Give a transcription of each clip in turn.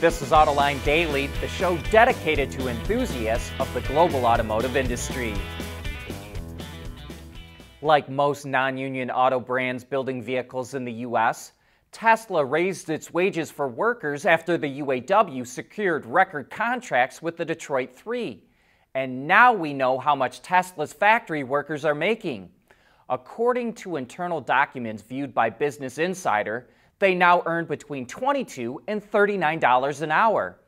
This is Autoline Daily, the show dedicated to enthusiasts of the global automotive industry. Like most non-union auto brands building vehicles in the U.S., Tesla raised its wages for workers after the UAW secured record contracts with the Detroit Three. And now we know how much Tesla's factory workers are making. According to internal documents viewed by Business Insider, they now earn between $22 and $39 an hour.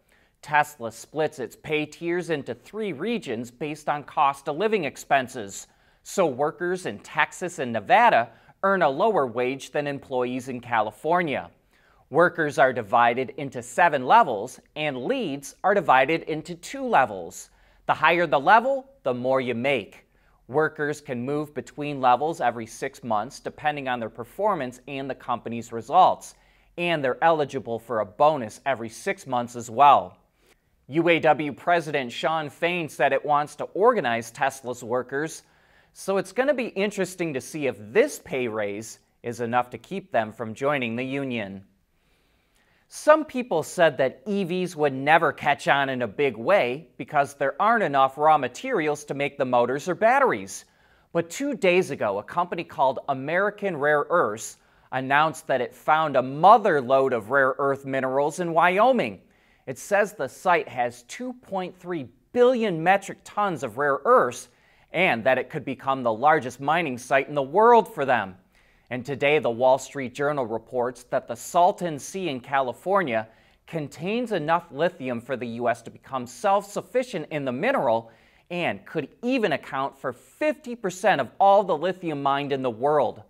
Tesla splits its pay tiers into 3 regions based on cost of living expenses, so workers in Texas and Nevada earn a lower wage than employees in California. Workers are divided into 7 levels, and leads are divided into 2 levels. The higher the level, the more you make. Workers can move between levels every 6 months depending on their performance and the company's results, and they're eligible for a bonus every 6 months as well. UAW President Shawn Fain said it wants to organize Tesla's workers, so it's going to be interesting to see if this pay raise is enough to keep them from joining the union. Some people said that EVs would never catch on in a big way because there aren't enough raw materials to make the motors or batteries. But 2 days ago, a company called American Rare Earths announced that it found a mother lode of rare earth minerals in Wyoming. It says the site has 2.3 billion metric tons of rare earths and that it could become the largest mining site in the world for them. And today, the Wall Street Journal reports that the Salton Sea in California contains enough lithium for the U.S. to become self-sufficient in the mineral and could even account for 50% of all the lithium mined in the world.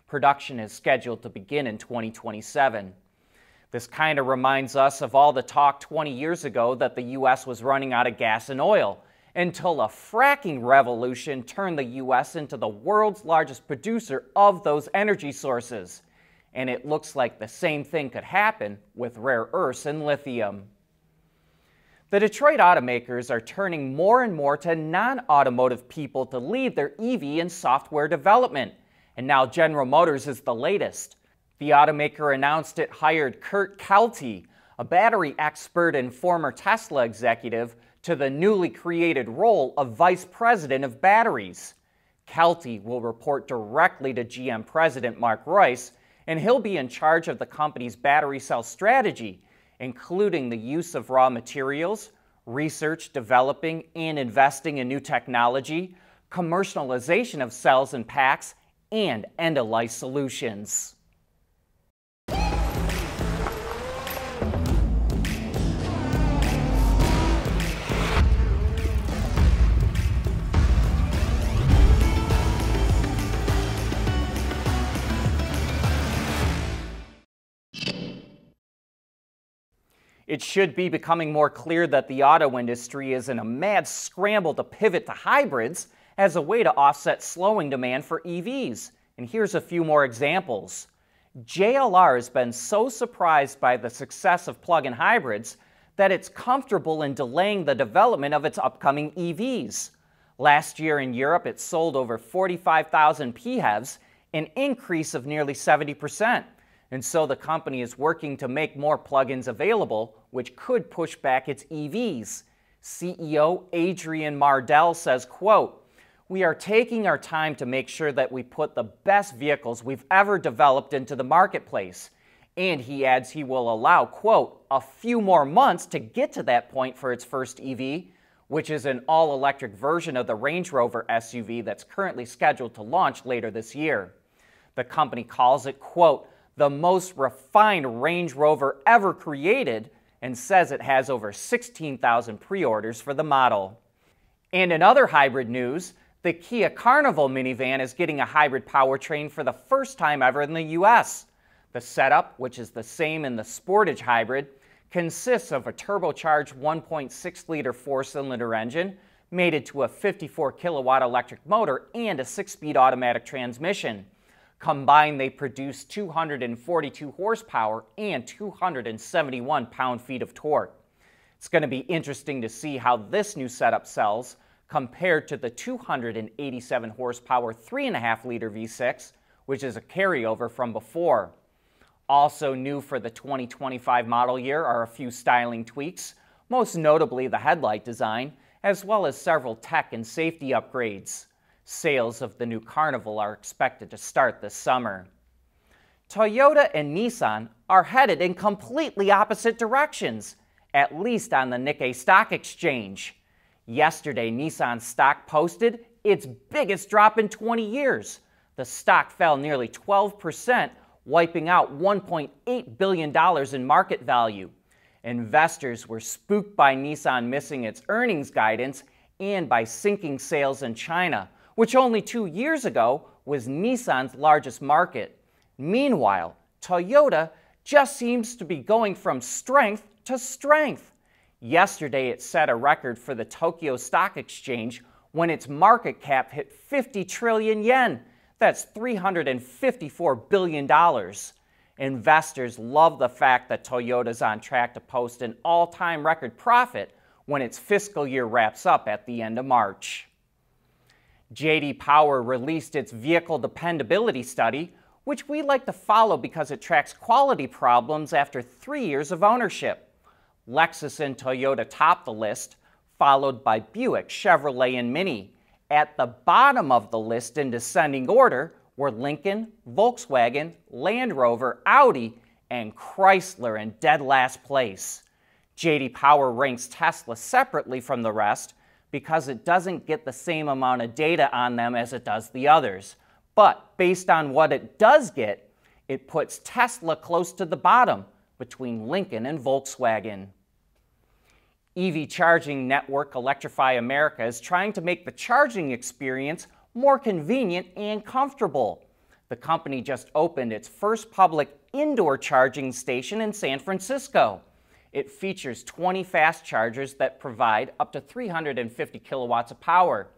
Production is scheduled to begin in 2027. This kind of reminds us of all the talk 20 years ago that the U.S. was running out of gas and oil, until a fracking revolution turned the U.S. into the world's largest producer of those energy sources. And it looks like the same thing could happen with rare earths and lithium. The Detroit automakers are turning more and more to non-automotive people to lead their EV and software development. And now General Motors is the latest. The automaker announced it hired Kurt Kelty, a battery expert and former Tesla executive, to the newly created role of Vice President of Batteries. Kelty will report directly to GM President Mark Reuss, and he'll be in charge of the company's battery cell strategy, including the use of raw materials, research, developing, and investing in new technology, commercialization of cells and packs, and end-of-life solutions. It should be becoming more clear that the auto industry is in a mad scramble to pivot to hybrids as a way to offset slowing demand for EVs. And here's a few more examples. JLR has been so surprised by the success of plug-in hybrids that it's comfortable in delaying the development of its upcoming EVs. Last year in Europe, it sold over 45,000 PHEVs, an increase of nearly 70%. And so the company is working to make more plug-ins available, which could push back its EVs. CEO Adrian Mardell says, quote, "We are taking our time to make sure that we put the best vehicles we've ever developed into the marketplace." And he adds he will allow, quote, "a few more months to get to that point for its first EV, which is an all-electric version of the Range Rover SUV that's currently scheduled to launch later this year." The company calls it, quote, "the most refined Range Rover ever created," and says it has over 16,000 pre-orders for the model. And in other hybrid news, the Kia Carnival minivan is getting a hybrid powertrain for the first time ever in the U.S. The setup, which is the same in the Sportage hybrid, consists of a turbocharged 1.6-liter 4-cylinder engine mated to a 54-kilowatt electric motor and a 6-speed automatic transmission. Combined, they produce 242 horsepower and 271 pound-feet of torque. It's going to be interesting to see how this new setup sells compared to the 287 horsepower 3.5-liter V6, which is a carryover from before. Also new for the 2025 model year are a few styling tweaks, most notably the headlight design, as well as several tech and safety upgrades. Sales of the new Carnival are expected to start this summer. Toyota and Nissan are headed in completely opposite directions, at least on the Nikkei Stock Exchange. Yesterday, Nissan stock posted its biggest drop in 20 years. The stock fell nearly 12%, wiping out $1.8 billion in market value. Investors were spooked by Nissan missing its earnings guidance and by sinking sales in China, which only 2 years ago was Nissan's largest market. Meanwhile, Toyota just seems to be going from strength to strength. Yesterday, it set a record for the Tokyo Stock Exchange when its market cap hit 50 trillion yen. That's $354 billion. Investors love the fact that Toyota's on track to post an all-time record profit when its fiscal year wraps up at the end of March. J.D. Power released its vehicle dependability study, which we like to follow because it tracks quality problems after 3 years of ownership. Lexus and Toyota top the list, followed by Buick, Chevrolet, and Mini. At the bottom of the list in descending order were Lincoln, Volkswagen, Land Rover, Audi, and Chrysler in dead last place. J.D. Power ranks Tesla separately from the rest because it doesn't get the same amount of data on them as it does the others. But based on what it does get, it puts Tesla close to the bottom between Lincoln and Volkswagen. EV charging network Electrify America is trying to make the charging experience more convenient and comfortable. The company just opened its first public indoor charging station in San Francisco. It features 20 fast chargers that provide up to 350 kilowatts of power.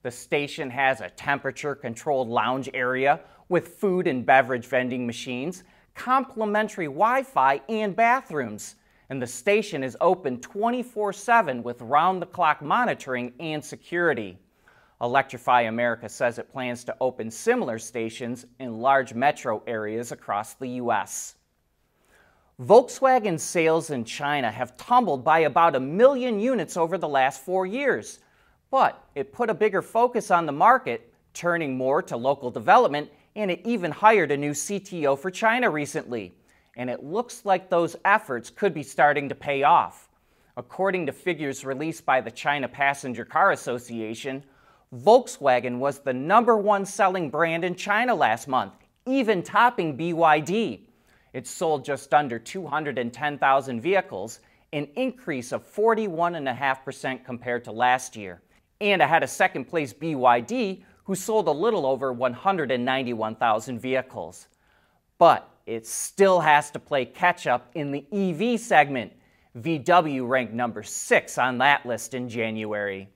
The station has a temperature-controlled lounge area with food and beverage vending machines, complimentary Wi-Fi, and bathrooms. And the station is open 24/7 with round-the-clock monitoring and security. Electrify America says it plans to open similar stations in large metro areas across the U.S. Volkswagen sales in China have tumbled by about 1 million units over the last 4 years. But it put a bigger focus on the market, turning more to local development, and it even hired a new CTO for China recently. And it looks like those efforts could be starting to pay off. According to figures released by the China Passenger Car Association, Volkswagen was the #1 selling brand in China last month, even topping BYD. It sold just under 210,000 vehicles, an increase of 41.5% compared to last year, and ahead of second-place BYD, who sold a little over 191,000 vehicles. But it still has to play catch-up in the EV segment. VW ranked number 6 on that list in January.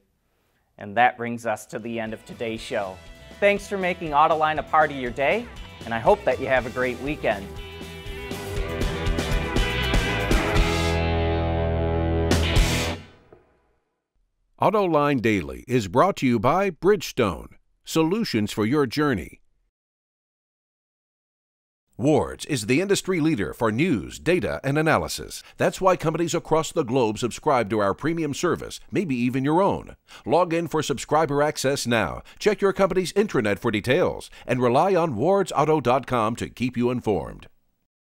And that brings us to the end of today's show. Thanks for making Autoline a part of your day, and I hope that you have a great weekend. Autoline Daily is brought to you by Bridgestone, solutions for your journey. Wards is the industry leader for news, data, and analysis. That's why companies across the globe subscribe to our premium service, maybe even your own. Log in for subscriber access now, check your company's intranet for details, and rely on wardsauto.com to keep you informed.